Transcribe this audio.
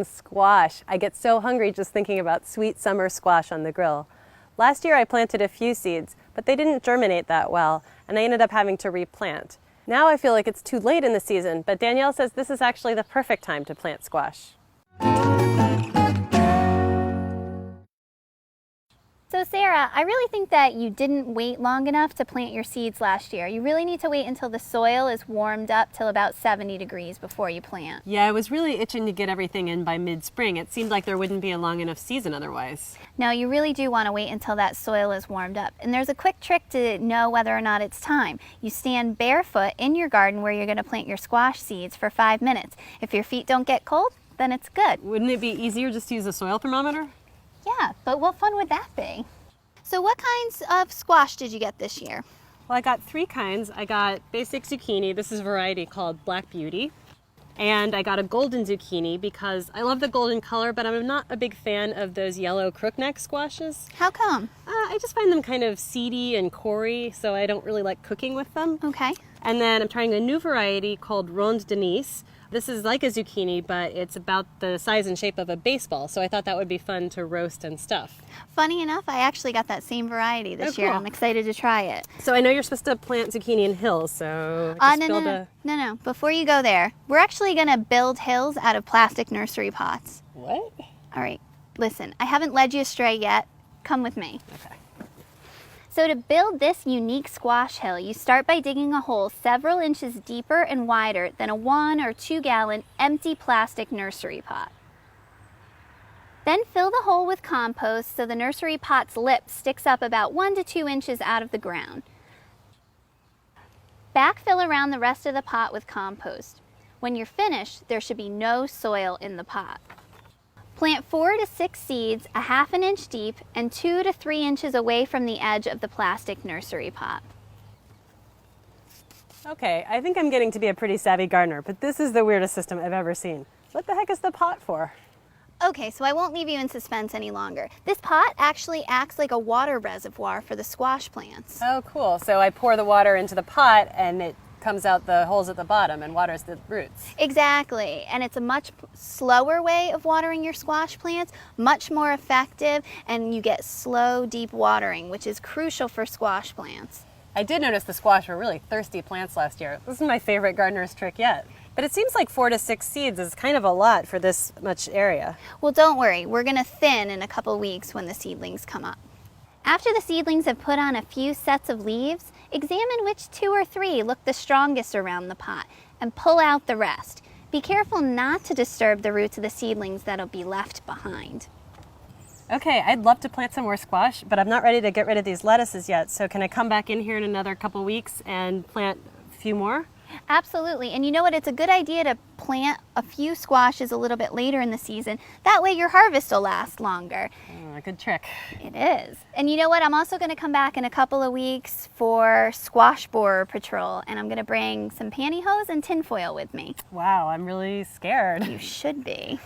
Squash. I get so hungry just thinking about sweet summer squash on the grill. Last year I planted a few seeds, but they didn't germinate that well, and I ended up having to replant. Now I feel like it's too late in the season, but Danielle says this is actually the perfect time to plant squash. So Sarah, I really think that you didn't wait long enough to plant your seeds last year. You really need to wait until the soil is warmed up till about 70 degrees before you plant. Yeah, I was really itching to get everything in by mid-spring. It seemed like there wouldn't be a long enough season otherwise. No, you really do want to wait until that soil is warmed up. And there's a quick trick to know whether or not it's time. You stand barefoot in your garden where you're going to plant your squash seeds for 5 minutes. If your feet don't get cold, then it's good. Wouldn't it be easier just to use a soil thermometer? Yeah, but what fun would that be? So what kinds of squash did you get this year? Well, I got 3 kinds. I got basic zucchini. This is a variety called Black Beauty. And I got a golden zucchini because I love the golden color, but I'm not a big fan of those yellow crookneck squashes. How come? I just find them kind of seedy and cory, so I don't really like cooking with them. Okay. And then I'm trying a new variety called Ronde Denise. This is like a zucchini, but it's about the size and shape of a baseball, so I thought that would be fun to roast and stuff. Funny enough, I actually got that same variety this year. Cool. I'm excited to try it. So I know you're supposed to plant zucchini in hills, so No. Before you go there, we're actually going to build hills out of plastic nursery pots. What? All right, listen, I haven't led you astray yet. Come with me. Okay. So to build this unique squash hill, you start by digging a hole several inches deeper and wider than a 1 or 2 gallon empty plastic nursery pot. Then fill the hole with compost so the nursery pot's lip sticks up about 1 to 2 inches out of the ground. Backfill around the rest of the pot with compost. When you're finished, there should be no soil in the pot. Plant 4 to 6 seeds a ½ an inch deep and 2 to 3 inches away from the edge of the plastic nursery pot. Okay, I think I'm getting to be a pretty savvy gardener, but this is the weirdest system I've ever seen. What the heck is the pot for? Okay, so I won't leave you in suspense any longer. This pot actually acts like a water reservoir for the squash plants. Oh, cool. So I pour the water into the pot and it comes out the holes at the bottom and waters the roots. Exactly, and it's a much slower way of watering your squash plants, much more effective, and you get slow, deep watering, which is crucial for squash plants. I did notice the squash were really thirsty plants last year. This is my favorite gardener's trick yet. But it seems like 4 to 6 seeds is kind of a lot for this much area. Well, don't worry, we're going to thin in a couple weeks when the seedlings come up. After the seedlings have put on a few sets of leaves, examine which 2 or 3 look the strongest around the pot and pull out the rest. Be careful not to disturb the roots of the seedlings that'll be left behind. Okay, I'd love to plant some more squash, but I'm not ready to get rid of these lettuces yet. So can I come back in here in another couple weeks and plant a few more? Absolutely, and you know what? It's a good idea to plant a few squashes a little bit later in the season. That way your harvest will last longer. A good trick. It is. And you know what? I'm also going to come back in a couple of weeks for squash borer patrol, and I'm going to bring some pantyhose and tinfoil with me. Wow, I'm really scared. You should be.